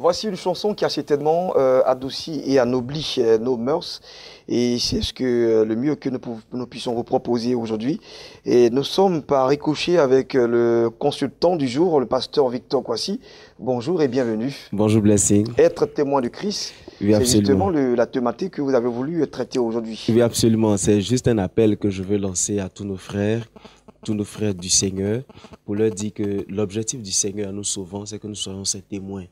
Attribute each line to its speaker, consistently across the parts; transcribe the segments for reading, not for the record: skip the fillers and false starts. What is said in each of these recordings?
Speaker 1: voici une chanson qui a certainement adouci et anobli nos mœurs. Et c'est le mieux que nous puissions vous proposer aujourd'hui. Et nous sommes par ricochet avec le consultant du jour, le pasteur Victor Kwasi. Bonjour et bienvenue.
Speaker 2: Bonjour Blessing.
Speaker 1: Être témoin de Christ,
Speaker 2: oui,
Speaker 1: c'est justement la thématique que vous avez voulu traiter aujourd'hui.
Speaker 2: Oui, absolument. C'est juste un appel que je veux lancer à tous nos frères du Seigneur, pour leur dire que l'objectif du Seigneur à nous sauvant, c'est que nous soyons ses témoins.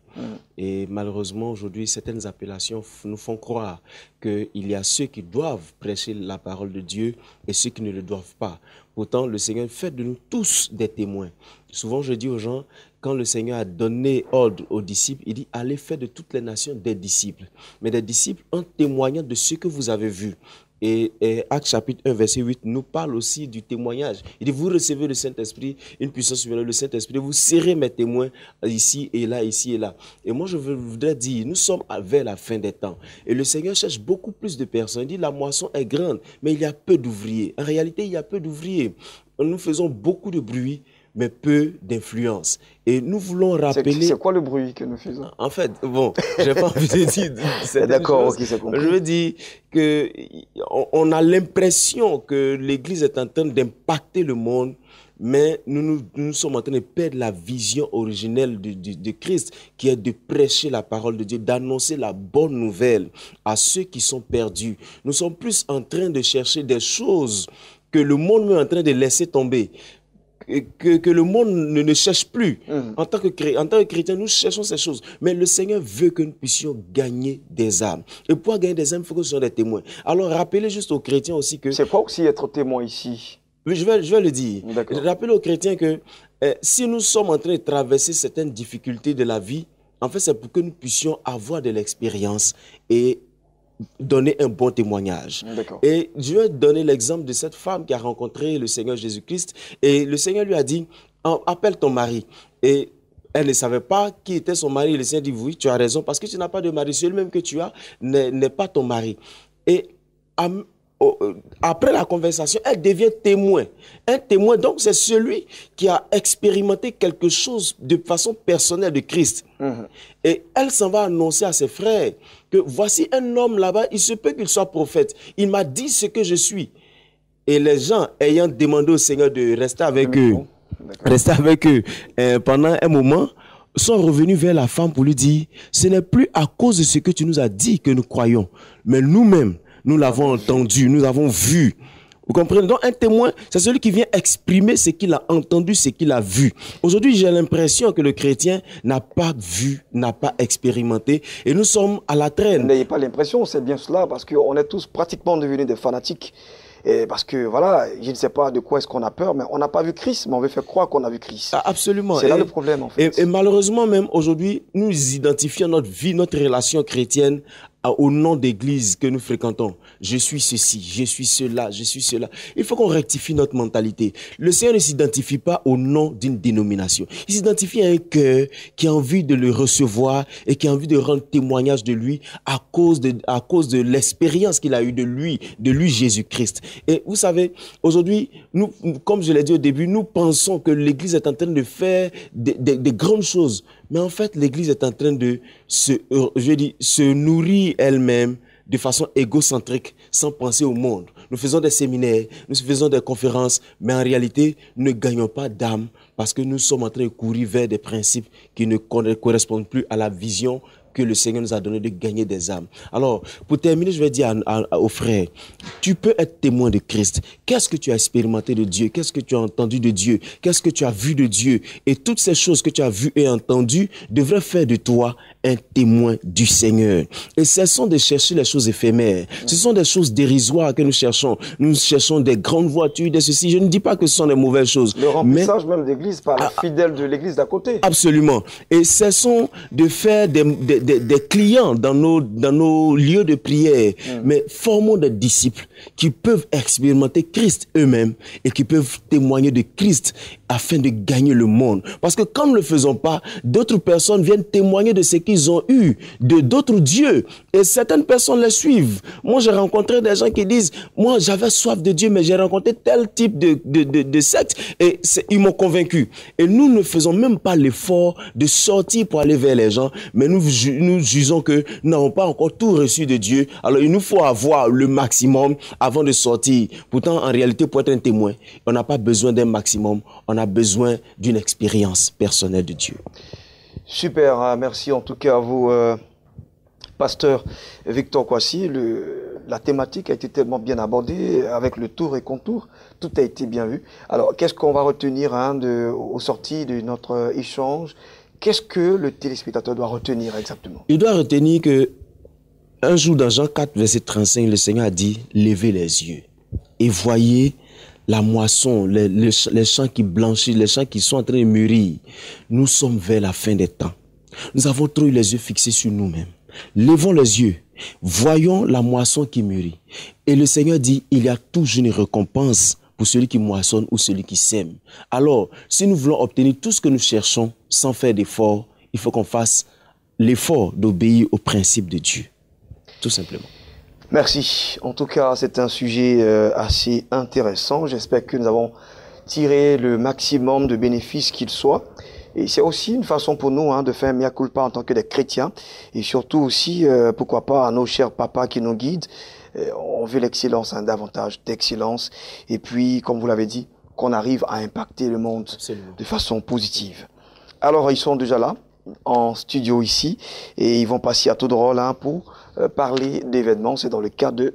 Speaker 2: Et malheureusement, aujourd'hui, certaines appellations nous font croire qu'il y a ceux qui doivent prêcher la parole de Dieu et ceux qui ne le doivent pas. Pourtant, le Seigneur fait de nous tous des témoins. Souvent, je dis aux gens, quand le Seigneur a donné ordre aux disciples, il dit « Allez faire de toutes les nations des disciples ». Mais des disciples en témoignant de ce que vous avez vu. Et Actes chapitre 1, verset 8 nous parle aussi du témoignage. Il dit, vous recevez le Saint-Esprit, une puissance supérieure, le Saint-Esprit, vous serez mes témoins ici et là, ici et là. Et moi, je voudrais dire, nous sommes vers la fin des temps. Et le Seigneur cherche beaucoup plus de personnes. Il dit, la moisson est grande, mais il y a peu d'ouvriers. En réalité, il y a peu d'ouvriers. Nous faisons beaucoup de bruit, mais peu d'influence. Et nous voulons rappeler...
Speaker 1: C'est quoi le bruit que nous faisons?
Speaker 2: En fait, bon, je n'ai pas envie de dire...
Speaker 1: D'accord, ok, c'est compris.
Speaker 2: Je veux dire qu'on a l'impression que l'Église est en train d'impacter le monde, mais nous sommes en train de perdre la vision originelle de Christ, qui est de prêcher la parole de Dieu, d'annoncer la bonne nouvelle à ceux qui sont perdus. Nous sommes plus en train de chercher des choses que le monde est en train de laisser tomber. Que le monde ne cherche plus. En tant que chrétien, nous cherchons ces choses. Mais le Seigneur veut que nous puissions gagner des âmes. Et pour gagner des âmes, il faut que ce soit des témoins. Alors, rappelez juste aux chrétiens aussi que...
Speaker 1: C'est quoi aussi être témoin ici?
Speaker 2: Je vais le dire. Rappelez aux chrétiens que si nous sommes en train de traverser certaines difficultés de la vie, en fait, c'est pour que nous puissions avoir de l'expérience et donner un bon témoignage. Et je vais donner l'exemple de cette femme qui a rencontré le Seigneur Jésus-Christ et le Seigneur lui a dit, appelle ton mari. Et elle ne savait pas qui était son mari. Le Seigneur dit, oui, tu as raison, parce que tu n'as pas de mari. Celui-même que tu as n'est pas ton mari. Et après la conversation, elle devient témoin. Un témoin, donc, c'est celui qui a expérimenté quelque chose de façon personnelle de Christ. Et elle s'en va annoncer à ses frères que voici un homme là-bas, il se peut qu'il soit prophète. Il m'a dit ce que je suis. Et les gens, ayant demandé au Seigneur de rester avec eux, pendant un moment, sont revenus vers la femme pour lui dire, ce n'est plus à cause de ce que tu nous as dit que nous croyons, mais nous-mêmes, nous l'avons entendu, nous l'avons vu. Vous comprenez? Donc un témoin, c'est celui qui vient exprimer ce qu'il a entendu, ce qu'il a vu. Aujourd'hui, j'ai l'impression que le chrétien n'a pas vu, n'a pas expérimenté, et nous sommes à la traîne.
Speaker 1: N'ayez pas l'impression, c'est bien cela, parce qu'on est tous pratiquement devenus des fanatiques. Et parce que voilà, je ne sais pas de quoi est-ce qu'on a peur, mais on n'a pas vu Christ, mais on veut faire croire qu'on a vu Christ.
Speaker 2: Ah, absolument.
Speaker 1: C'est là le problème en fait.
Speaker 2: Et malheureusement même aujourd'hui, nous identifions notre vie, notre relation chrétienne au nom d'église que nous fréquentons. Je suis ceci, je suis cela, je suis cela. Il faut qu'on rectifie notre mentalité. Le Seigneur ne s'identifie pas au nom d'une dénomination. Il s'identifie à un cœur qui a envie de le recevoir et qui a envie de rendre témoignage de lui à cause de l'expérience qu'il a eue de lui Jésus-Christ. Et vous savez, aujourd'hui, nous, comme je l'ai dit au début, nous pensons que l'église est en train de faire des grandes choses. Mais en fait, l'église est en train de se nourrir elle-même de façon égocentrique, sans penser au monde. Nous faisons des séminaires, nous faisons des conférences, mais en réalité, nous ne gagnons pas d'âme parce que nous sommes en train de courir vers des principes qui ne correspondent plus à la vision que le Seigneur nous a donné de gagner des âmes. Alors, pour terminer, je vais dire aux frères, tu peux être témoin de Christ. Qu'est-ce que tu as expérimenté de Dieu? Qu'est-ce que tu as entendu de Dieu? Qu'est-ce que tu as vu de Dieu? Et toutes ces choses que tu as vues et entendues devraient faire de toi un témoin du Seigneur. Et cessons de chercher les choses éphémères. Ce sont des choses dérisoires que nous cherchons. Nous cherchons des grandes voitures, des ceci. Je ne dis pas que ce sont des mauvaises choses.
Speaker 1: Le remplissage même d'église par les fidèles de l'église d'à côté.
Speaker 2: Absolument. Et cessons de faire des des clients dans nos lieux de prière, mais formons des disciples qui peuvent expérimenter Christ eux-mêmes et qui peuvent témoigner de Christ afin de gagner le monde. Parce que quand nous ne le faisons pas, d'autres personnes viennent témoigner de ce qu'ils ont eu, de d'autres dieux. Et certaines personnes les suivent. Moi, j'ai rencontré des gens qui disent, moi, j'avais soif de Dieu, mais j'ai rencontré tel type de secte et ils m'ont convaincu. Et nous ne faisons même pas l'effort de sortir pour aller vers les gens, mais nous jugeons que nous n'avons pas encore tout reçu de Dieu. Alors, il nous faut avoir le maximum avant de sortir. Pourtant, en réalité, pour être un témoin, on n'a pas besoin d'un maximum, on a besoin d'une expérience personnelle de Dieu.
Speaker 1: Super, merci en tout cas à vous, pasteur Victor Kwasi. La thématique a été tellement bien abordée, avec le tour et contour, tout a été bien vu. Alors, qu'est-ce qu'on va retenir au sorti de notre échange? Qu'est-ce que le téléspectateur doit retenir exactement?
Speaker 2: Il doit retenir que un jour dans Jean 4, verset 35, le Seigneur a dit, levez les yeux et voyez la moisson, les champs qui blanchissent, les champs qui sont en train de mûrir. Nous sommes vers la fin des temps. Nous avons trop eu les yeux fixés sur nous-mêmes. Levons les yeux, voyons la moisson qui mûrit. Et le Seigneur dit, il y a toujours une récompense pour celui qui moissonne ou celui qui sème. Alors, si nous voulons obtenir tout ce que nous cherchons sans faire d'effort, il faut qu'on fasse l'effort d'obéir aux principes de Dieu. Tout simplement.
Speaker 1: Merci. En tout cas, c'est un sujet assez intéressant. J'espère que nous avons tiré le maximum de bénéfices qu'il soit. Et c'est aussi une façon pour nous de faire un mea culpa en tant que des chrétiens. Et surtout aussi, pourquoi pas, à nos chers papas qui nous guident. On veut l'excellence, davantage d'excellence. Et puis, comme vous l'avez dit, qu'on arrive à impacter le monde de façon positive. Alors, ils sont déjà là, en studio ici, et ils vont passer à tout drôle pour parler d'événements. C'est dans le cadre de